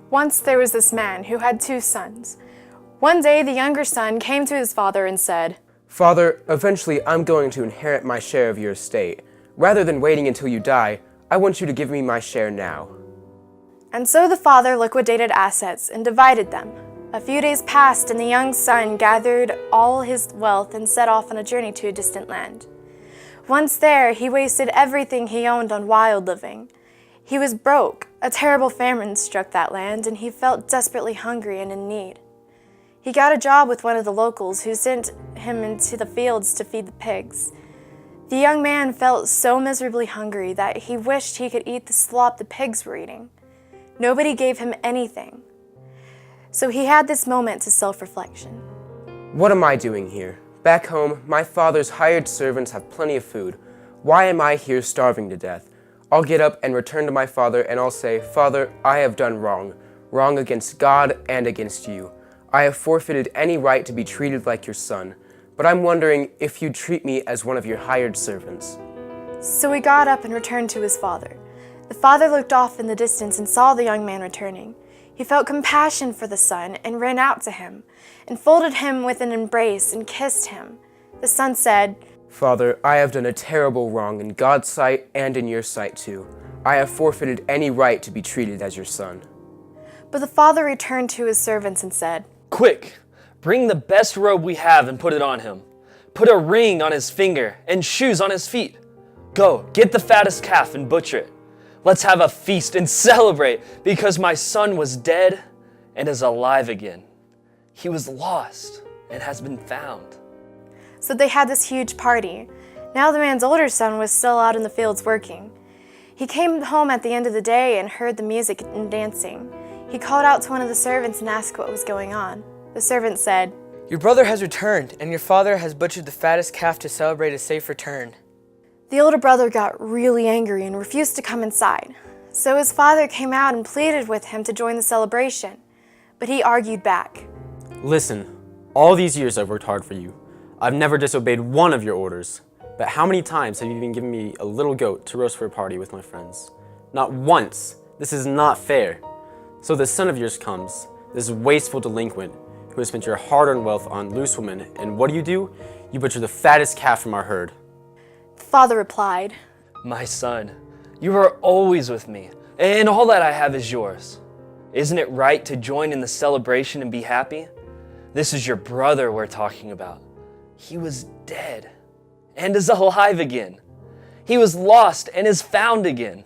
Once there was this man who had 2 sons. One day the younger son came to his father and said, "Father, eventually I'm going to inherit my share of your estate. Rather than waiting until you die, I want you to give me my share now." And so the father liquidated assets and divided them. A few days passed, and the young son gathered all his wealth and set off on a journey to a distant land. Once there, he wasted everything he owned on wild living. He was broke. A terrible famine struck that land, and he felt desperately hungry and in need. He got a job with one of the locals, who sent him into the fields to feed the pigs. The young man felt so miserably hungry that he wished he could eat the slop the pigs were eating. Nobody gave him anything. So he had this moment to self-reflection. What am I doing here? Back home, my father's hired servants have plenty of food. Why am I here starving to death? I'll get up and return to my father, and I'll say, "Father, I have done wrong against God and against you. I have forfeited any right to be treated like your son, but I'm wondering if you'd treat me as one of your hired servants." So he got up and returned to his father. The father looked off in the distance and saw the young man returning. He felt compassion for the son and ran out to him, and folded him with an embrace and kissed him. The son said, "Father, I have done a terrible wrong in God's sight and in your sight too. I have forfeited any right to be treated as your son." But the father returned to his servants and said, "Quick, bring the best robe we have and put it on him. Put a ring on his finger and shoes on his feet. Go, get the fattest calf and butcher it. Let's have a feast and celebrate, because my son was dead and is alive again. He was lost and has been found." So they had this huge party. Now the man's older son was still out in the fields working. He came home at the end of the day and heard the music and dancing. He called out to one of the servants and asked what was going on. The servant said, "Your brother has returned, and your father has butchered the fattest calf to celebrate his safe return." The older brother got really angry and refused to come inside. So his father came out and pleaded with him to join the celebration. But he argued back. "Listen, all these years I've worked hard for you. I've never disobeyed one of your orders. But how many times have you even given me a little goat to roast for a party with my friends? Not once. This is not fair. So this son of yours comes, this wasteful delinquent, who has spent your hard-earned wealth on loose women, and what do? You butcher the fattest calf from our herd." The father replied, "My son, you are always with me, and all that I have is yours. Isn't it right to join in the celebration and be happy? This is your brother we're talking about. He was dead and is alive again. He was lost and is found again.